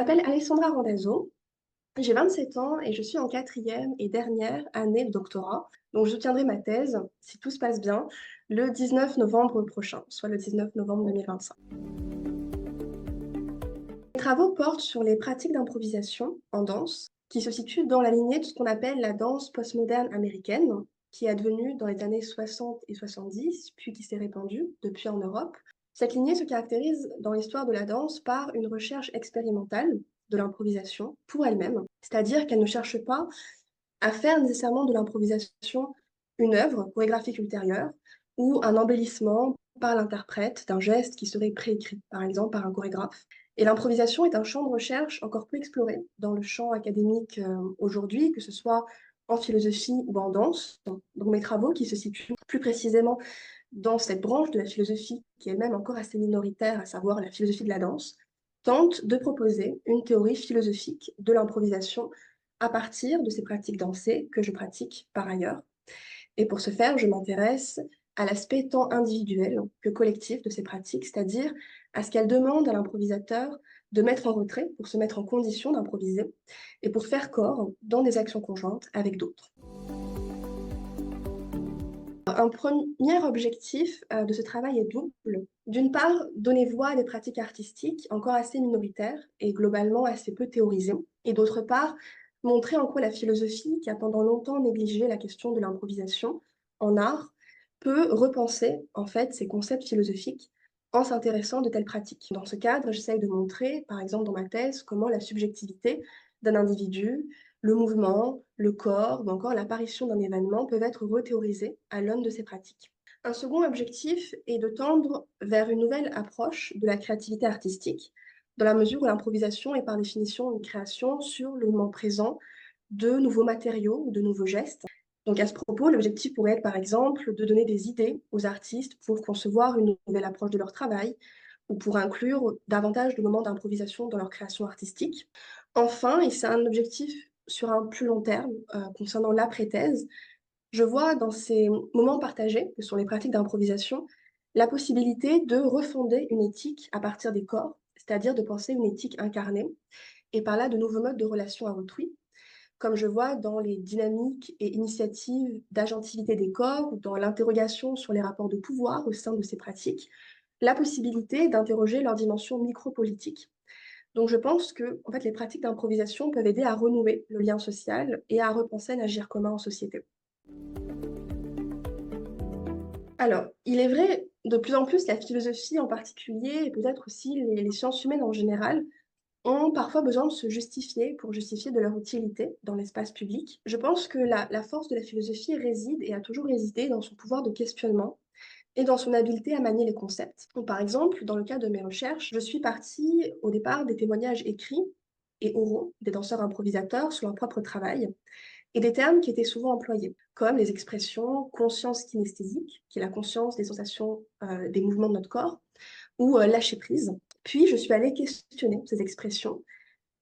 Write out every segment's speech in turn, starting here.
m'appelle Alessandra Randazzo, j'ai 27 ans et je suis en quatrième et dernière année de doctorat. Donc je soutiendrai ma thèse, si tout se passe bien, le 19 novembre prochain, soit le 19 novembre 2025. Mes travaux portent sur les pratiques d'improvisation en danse, qui se situent dans la lignée de ce qu'on appelle la danse postmoderne américaine, qui est advenue dans les années 60 et 70, puis qui s'est répandue depuis en Europe. Cette lignée se caractérise dans l'histoire de la danse par une recherche expérimentale de l'improvisation pour elle-même, c'est-à-dire qu'elle ne cherche pas à faire nécessairement de l'improvisation une œuvre chorégraphique ultérieure ou un embellissement par l'interprète d'un geste qui serait préécrit, par exemple par un chorégraphe. Et l'improvisation est un champ de recherche encore peu exploré dans le champ académique aujourd'hui, que ce soit en philosophie ou en danse. Donc mes travaux, qui se situent plus précisément dans cette branche de la philosophie qui est même encore assez minoritaire, à savoir la philosophie de la danse, tentent de proposer une théorie philosophique de l'improvisation à partir de ces pratiques dansées que je pratique par ailleurs. Et pour ce faire, je m'intéresse à l'aspect tant individuel que collectif de ces pratiques, c'est-à-dire à ce qu'elles demandent à l'improvisateur de mettre en retrait pour se mettre en condition d'improviser et pour faire corps dans des actions conjointes avec d'autres. Un premier objectif de ce travail est double. D'une part, donner voix à des pratiques artistiques encore assez minoritaires et globalement assez peu théorisées. Et d'autre part, montrer en quoi la philosophie, qui a pendant longtemps négligé la question de l'improvisation en art, peut repenser en fait ces concepts philosophiques en s'intéressant de telles pratiques. Dans ce cadre, j'essaye de montrer, par exemple dans ma thèse, comment la subjectivité d'un individu, le mouvement, le corps ou encore l'apparition d'un événement peuvent être rethéorisés à l'aune de ces pratiques. Un second objectif est de tendre vers une nouvelle approche de la créativité artistique, dans la mesure où l'improvisation est par définition une création sur le moment présent de nouveaux matériaux ou de nouveaux gestes. Donc à ce propos, l'objectif pourrait être par exemple de donner des idées aux artistes pour concevoir une nouvelle approche de leur travail ou pour inclure davantage de moments d'improvisation dans leur création artistique. Enfin, et c'est un objectif sur un plus long terme concernant l'après-thèse, je vois dans ces moments partagés, que sont les pratiques d'improvisation, la possibilité de refonder une éthique à partir des corps, c'est-à-dire de penser une éthique incarnée, et par là de nouveaux modes de relation à autrui, comme je vois dans les dynamiques et initiatives d'agentivité des corps, ou dans l'interrogation sur les rapports de pouvoir au sein de ces pratiques, la possibilité d'interroger leur dimension micropolitique. Donc je pense que en fait, les pratiques d'improvisation peuvent aider à renouer le lien social et à repenser l'agir commun en société. Alors, il est vrai, de plus en plus, la philosophie en particulier, et peut-être aussi les sciences humaines en général, ont parfois besoin de se justifier pour justifier de leur utilité dans l'espace public. Je pense que la force de la philosophie réside et a toujours résidé dans son pouvoir de questionnement et dans son habileté à manier les concepts. Donc, par exemple, dans le cas de mes recherches, je suis partie au départ des témoignages écrits et oraux des danseurs improvisateurs sur leur propre travail, et des termes qui étaient souvent employés, comme les expressions conscience kinesthésique, qui est la conscience des sensations des mouvements de notre corps, ou lâcher prise. Puis je suis allée questionner ces expressions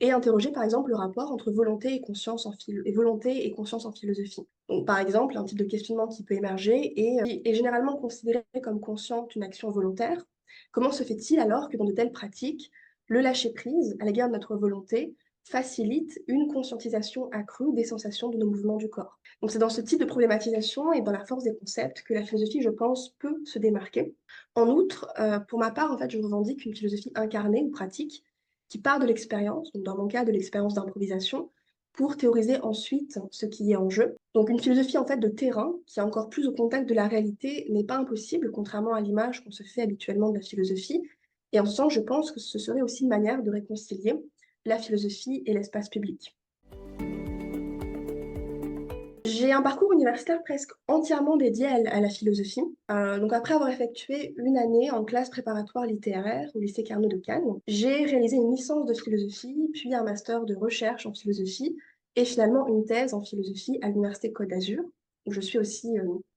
et interroger par exemple le rapport entre volonté et conscience et volonté et conscience en philosophie. Donc, par exemple, un type de questionnement qui peut émerger est généralement considéré comme consciente une action volontaire. Comment se fait-il alors que dans de telles pratiques, le lâcher-prise à l'égard de notre volonté facilite une conscientisation accrue des sensations de nos mouvements du corps? Donc c'est dans ce type de problématisation et dans la force des concepts que la philosophie, je pense, peut se démarquer. En outre, pour ma part, en fait, je revendique une philosophie incarnée ou pratique qui part de l'expérience, donc dans mon cas de l'expérience d'improvisation, pour théoriser ensuite ce qui est en jeu. Donc une philosophie en fait de terrain qui est encore plus au contact de la réalité n'est pas impossible, contrairement à l'image qu'on se fait habituellement de la philosophie. Et en ce sens, je pense que ce serait aussi une manière de réconcilier la philosophie et l'espace public. J'ai un parcours universitaire presque entièrement dédié à la philosophie. Donc après avoir effectué une année en classe préparatoire littéraire au lycée Carnot de Cannes, j'ai réalisé une licence de philosophie, puis un master de recherche en philosophie, et finalement une thèse en philosophie à l'Université Côte d'Azur, où je suis aussi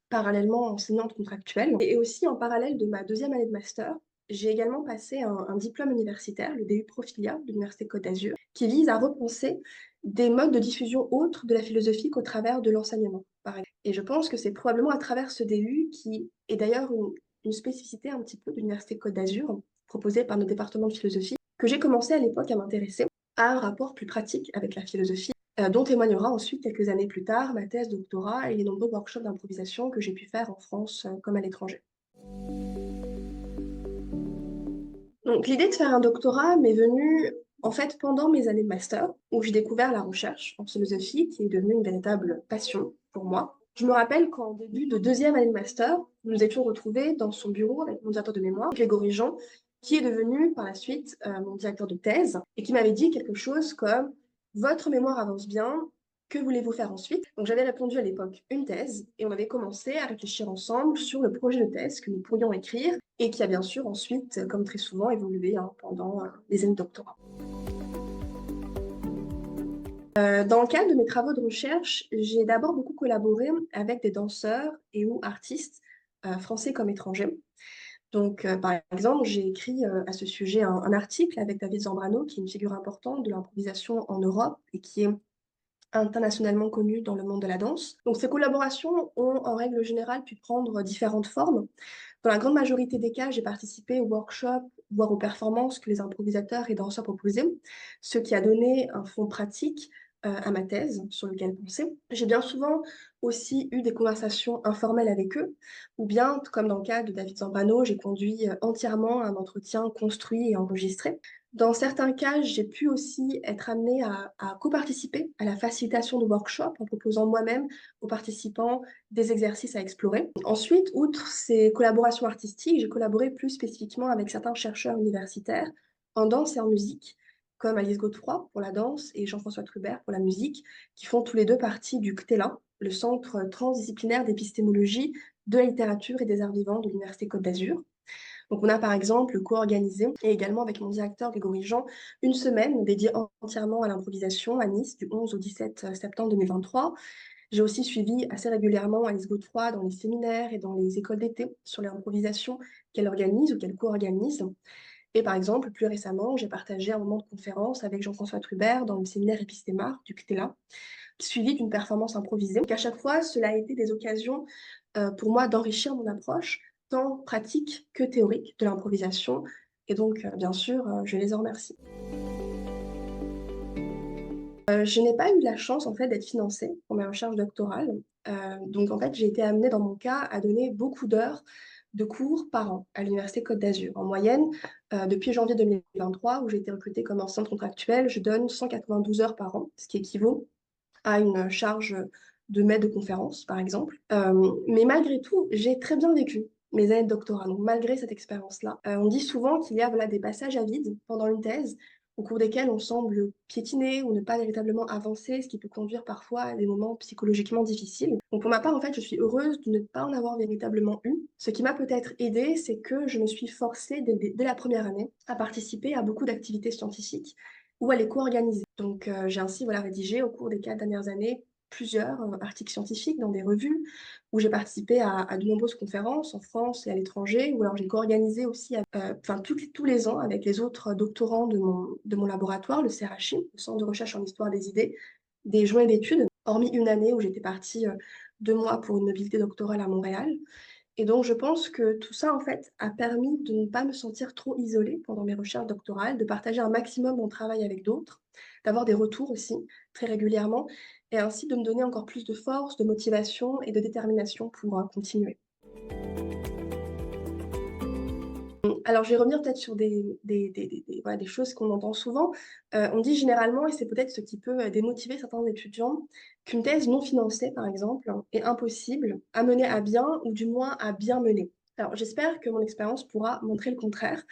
parallèlement enseignante contractuelle. Et aussi en parallèle de ma deuxième année de master, j'ai également passé un diplôme universitaire, le DU Profilia de l'Université Côte d'Azur, qui vise à repenser des modes de diffusion autres de la philosophie qu'au travers de l'enseignement, par exemple. Et je pense que c'est probablement à travers ce DU, qui est d'ailleurs une spécificité un petit peu de l'Université Côte d'Azur, proposée par notre département de philosophie, que j'ai commencé à l'époque à m'intéresser a un rapport plus pratique avec la philosophie, dont témoignera ensuite, quelques années plus tard, ma thèse doctorat et les nombreux workshops d'improvisation que j'ai pu faire en France comme à l'étranger. Donc, l'idée de faire un doctorat m'est venue en fait pendant mes années de master, où j'ai découvert la recherche en philosophie, qui est devenue une véritable passion pour moi. Je me rappelle qu'en début de deuxième année de master, nous nous étions retrouvés dans son bureau avec mon directeur de mémoire, Grégory Jean, qui est devenu par la suite mon directeur de thèse, et qui m'avait dit quelque chose comme «Votre mémoire avance bien, que voulez-vous faire ensuite?» Donc j'avais répondu à l'époque une thèse, et on avait commencé à réfléchir ensemble sur le projet de thèse que nous pourrions écrire, et qui a bien sûr ensuite, comme très souvent, évolué pendant les années de doctorat. Dans le cadre de mes travaux de recherche, j'ai d'abord beaucoup collaboré avec des danseurs et ou artistes, français comme étrangers. Donc, par exemple, j'ai écrit à ce sujet un article avec David Zambrano, qui est une figure importante de l'improvisation en Europe et qui est internationalement connu dans le monde de la danse. Donc ces collaborations ont en règle générale pu prendre différentes formes. Dans la grande majorité des cas, j'ai participé aux workshops, voire aux performances que les improvisateurs et danseurs proposaient, ce qui a donné un fond pratique à ma thèse sur lequel penser. J'ai bien souvent aussi eu des conversations informelles avec eux, ou bien, comme dans le cas de David Zambrano, j'ai conduit entièrement un entretien construit et enregistré. Dans certains cas, j'ai pu aussi être amenée à coparticiper à la facilitation de workshops en proposant moi-même aux participants des exercices à explorer. Ensuite, outre ces collaborations artistiques, j'ai collaboré plus spécifiquement avec certains chercheurs universitaires en danse et en musique, comme Alice Godefroy pour la danse et Jean-François Trubert pour la musique, qui font tous les deux partie du CTELA, le Centre transdisciplinaire d'épistémologie, de la littérature et des arts vivants de l'Université Côte d'Azur. Donc on a par exemple co-organisé, et également avec mon directeur Grégory Jean, une semaine dédiée entièrement à l'improvisation à Nice du 11 au 17 septembre 2023. J'ai aussi suivi assez régulièrement Alice Godefroy dans les séminaires et dans les écoles d'été sur l'improvisation qu'elle organise ou qu'elle co-organise. Et par exemple, plus récemment, j'ai partagé un moment de conférence avec Jean-François Trubert dans le séminaire Épistémar du CTELA, suivi d'une performance improvisée. Donc à chaque fois, cela a été des occasions pour moi d'enrichir mon approche, tant pratique que théorique de l'improvisation. Et donc, bien sûr, je les en remercie. Je n'ai pas eu la chance en fait d'être financée pour mes recherches doctorales. Donc en fait, j'ai été amenée dans mon cas à donner beaucoup d'heures de cours par an à l'Université Côte d'Azur. En moyenne, depuis janvier 2023, où j'ai été recrutée comme enseignante contractuelle, je donne 192 heures par an, ce qui équivaut à une charge de maître de conférence, par exemple. Mais malgré tout, j'ai très bien vécu mes années de doctorat, donc malgré cette expérience-là. On dit souvent qu'il y a voilà, des passages à vide pendant une thèse, au cours desquels on semble piétiner ou ne pas véritablement avancer, ce qui peut conduire parfois à des moments psychologiquement difficiles. Donc pour ma part, en fait, je suis heureuse de ne pas en avoir véritablement eu. Ce qui m'a peut-être aidée, c'est que je me suis forcée dès la première année à participer à beaucoup d'activités scientifiques ou à les co-organiser. Donc j'ai ainsi voilà, rédigé au cours des 4 dernières années plusieurs articles scientifiques dans des revues, où j'ai participé à de nombreuses conférences en France et à l'étranger, ou alors j'ai co-organisé aussi tous les ans avec les autres doctorants de mon laboratoire, le CRHI, le Centre de recherche en histoire des idées, des journées d'études, hormis une année où j'étais partie 2 mois pour une mobilité doctorale à Montréal. Et donc, je pense que tout ça, en fait, a permis de ne pas me sentir trop isolée pendant mes recherches doctorales, de partager un maximum mon travail avec d'autres, d'avoir des retours aussi très régulièrement, et ainsi de me donner encore plus de force, de motivation et de détermination pour continuer. Alors, je vais revenir peut-être sur voilà, des choses qu'on entend souvent. On dit généralement, et c'est peut-être ce qui peut démotiver certains étudiants, qu'une thèse non financée, par exemple, est impossible à mener à bien, ou du moins à bien mener. Alors, j'espère que mon expérience pourra montrer le contraire.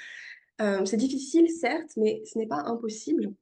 C'est difficile, certes, mais ce n'est pas impossible.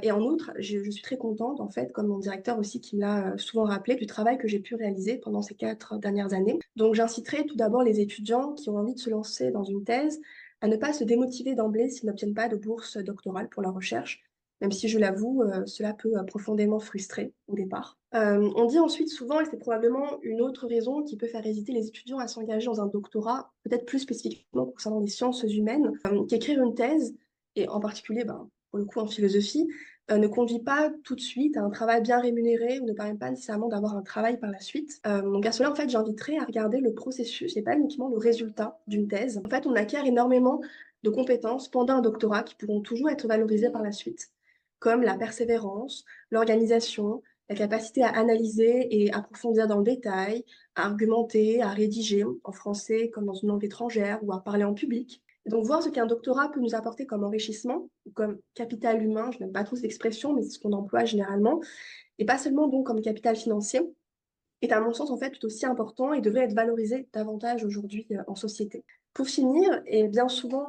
Et en outre, je suis très contente, en fait, comme mon directeur aussi qui me l'a souvent rappelé, du travail que j'ai pu réaliser pendant ces 4 dernières années. Donc j'inciterai tout d'abord les étudiants qui ont envie de se lancer dans une thèse à ne pas se démotiver d'emblée s'ils n'obtiennent pas de bourse doctorale pour leur recherche, même si je l'avoue, cela peut profondément frustrer au départ. On dit ensuite souvent, et c'est probablement une autre raison qui peut faire hésiter les étudiants à s'engager dans un doctorat, peut-être plus spécifiquement concernant les sciences humaines, qu'écrire une thèse, et en particulier pour le coup en philosophie, ne conduit pas tout de suite à un travail bien rémunéré ou ne permet pas nécessairement d'avoir un travail par la suite. Donc à cela, en fait, j'inviterai à regarder le processus et pas uniquement le résultat d'une thèse. En fait, on acquiert énormément de compétences pendant un doctorat qui pourront toujours être valorisées par la suite. comme la persévérance, l'organisation, la capacité à analyser et approfondir dans le détail, à argumenter, à rédiger en français comme dans une langue étrangère ou à parler en public. Et donc voir ce qu'un doctorat peut nous apporter comme enrichissement ou comme capital humain, je n'aime pas trop cette expression, mais c'est ce qu'on emploie généralement, et pas seulement donc comme capital financier, est à mon sens en fait tout aussi important et devrait être valorisé davantage aujourd'hui en société. Pour finir, et bien souvent,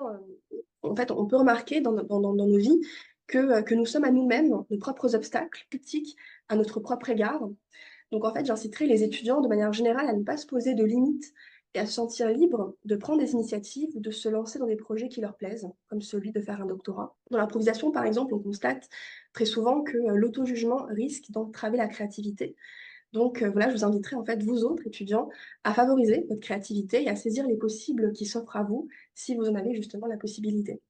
en fait, on peut remarquer dans nos vies que nous sommes à nous-mêmes nos propres obstacles, critiques à notre propre égard. Donc en fait, j'inciterai les étudiants de manière générale à ne pas se poser de limites et à se sentir libres de prendre des initiatives ou de se lancer dans des projets qui leur plaisent, comme celui de faire un doctorat. Dans l'improvisation, par exemple, on constate très souvent que l'auto-jugement risque d'entraver la créativité. Donc voilà, je vous inviterai en fait, vous autres étudiants, à favoriser votre créativité et à saisir les possibles qui s'offrent à vous si vous en avez justement la possibilité.